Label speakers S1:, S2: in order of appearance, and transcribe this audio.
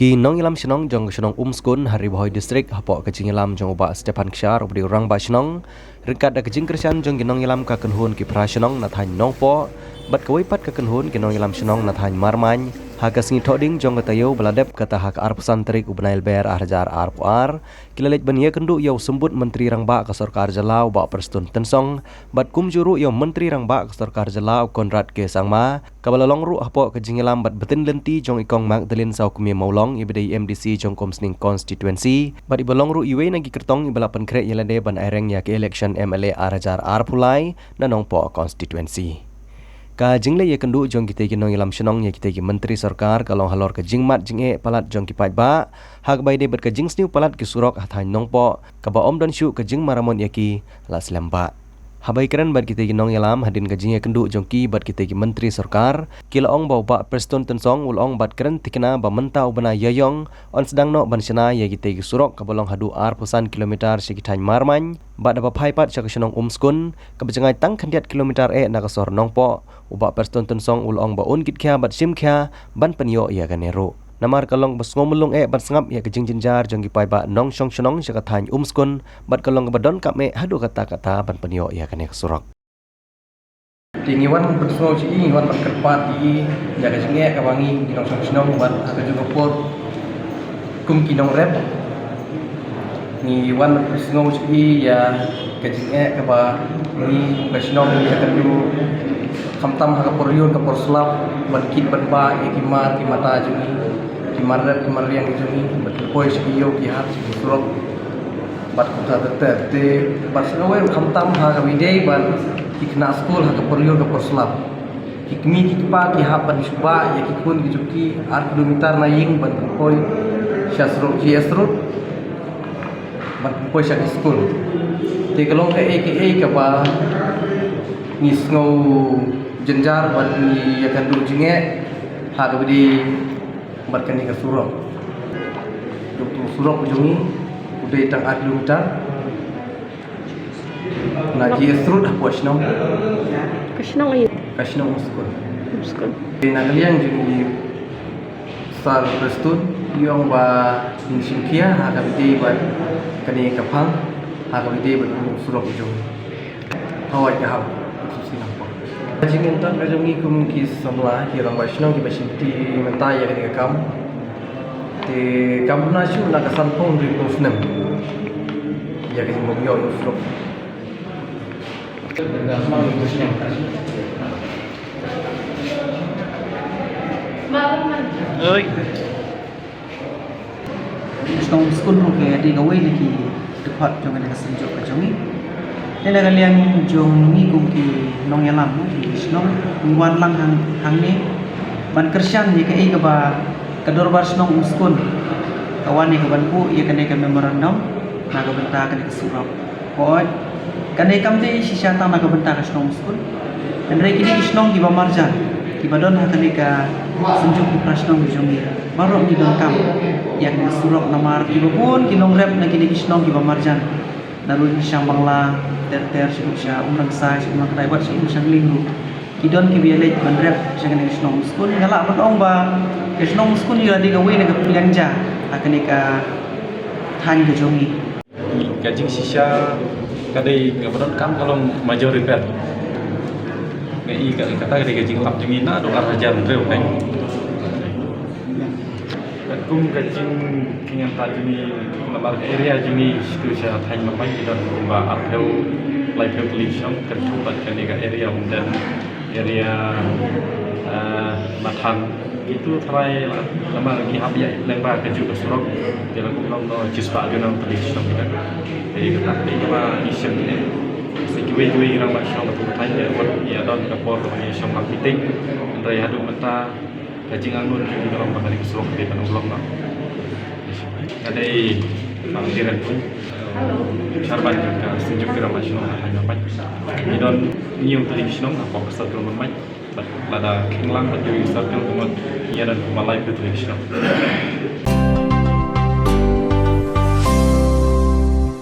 S1: Ki nong ilam shenong jong shenong skun hari bohoi distrik hapok kecing ilam jong ubah Stepan Ksyar ubdi orang ba shenong rekat da kecing kersian jong ginong ilam ka kenhun ki pra shenong na thain nong po bat kawai pat ka kenhun ginong ilam shenong na thain marmany hakas ngi thoding jong katayo beladep kata hak arpusan terik ubnail ber arjar arpuar kilalet bania kendu yau sembut menteri rangba ka sarkar jalau ba perstun tensong bat kum juru yau menteri rangba ka sarkar jalau Konrad ke sangma kabalalong ru hapo kejingilam bat betin lenti jong ikong Magdalene sau kumia maulong ibadai MDC jong komsning constituency bat ibalong ru iwe nagi kertong ibalapan krek yelade ban aireng ya ke election MLA arjar arpulai na nongpo constituency ka jingle ye kendu jong kita ginong ilam shenong ye kita gi menteri sarkar kalong halor ka jingmat jinge palat jong ki ba hak bai de ber ka jing sniu palat ki surok hathain nongpo ka ba om don shu ka jing maramon ye ki las lamba habai keren bat kita ginong ilam hadin ka jinge kendu jong ki bat kita gi menteri sarkar kila ong bau ba preston tensong ulong bat keren tikna ba mentau bana yayong on sedang no ban sena ye kita gi surok ka bolong hadu ar pusan kilometer sekitar marmany bat apa phai pat chak shenong skun ka bajangai tang khandiat kilometer na ka sor nongpo ubah perston tensong ulong ba un kit kya bat sim kya ban penyo ya ganero namar kalong bas ngomulung bat sngap ya kejing jinjar jong gipai ba nong shong shenong shaka thain skun bat kalong badon kap me hadu kata ban penyo ya gane surok
S2: tingiwan persno ci ingiwan bat kerpat di jaga singe kawangi ginong shong shenong bat aga juga pot kum kinong rep ni wan persno ci ya kejinge kaba ni kasnong ya kadu kamtam haka poryon ka porslap ban kit ban ba e kimar kimata jungi kimarret kimariang jungi bat poi siyo ki hat surok bat kota te bat sawe kamtam haka widei ban kikna school haka poryon ka porslap kikmi kikpa ki hapan suba ya kikun gijuki ar kilometer na ying ban poi syasro gsro ban poi syak school te kalong ke ba ngisngo jenjar ban ni akan du jinge ha ka bidi bat kan ka surok doktor surok jungi udai tang 8 kilometer na ji esrut ha posno kasno skul na kalian jungi sar restun yong ba insinkia ha ka bidi bat kan ka phang ha ka bidi bat surok jungi hawai ka ha Jingin tak kajongi kumki samla hirang bashnong ki basinti mentaya ketika kam te kam na shu na kasan pong ri posnem ya ke mogyo usrok
S3: ơi trong school ho ke di gawe ni ki dekat jong ada senjok ka jongi nên là kalian jong ni kumki nong yalam snong wan lang hang ni ban kersian ye ke ka ba kador bar snong uskun kawan ni ka ban pu ye kane ka memorandum na ka benta ka ni surap koi kane kam te sisa ta na ka benta ka snong uskun dan re kini snong ki ba marjan ki badon ha kane ka senjuk ki prasnong ki jongi marok ki don kam yak ni surap namar ki bun ki nong rep na kini snong ki ba marjan nalu syang bangla ter sya umrang sai umrang kai bat syang lingru kidon ki biale bandrep syang ni snong skun ngala batong ba ke snong skun ya di gawe ne ka pilanja akan ka than ke jongi
S4: gajing sisa kadai ngabaron kam kalau major repair ngai kata kadai gajing lap jongi na do arhajan reu kai kum gajing kingan tajmi nabar area jini situ sya thain mapai kidon ba artheu life pollution ketupat kan area dan area mathan itu try lama lagi habia lembah keju ke surok dia lakukan no cispa genang pollution kan jadi kita ini isen ini sekiwe irang macam betul tanya ya don kapor ni syam marketing ndai hadu menta kajing angun di dalam bakal surok di tanung blok no ada panggilan pun Syarban juga sejuk kira nasional hanya apa ini don new television apa kesatuan bermain pada kenglang baju kesatuan kemudian ia dan malai television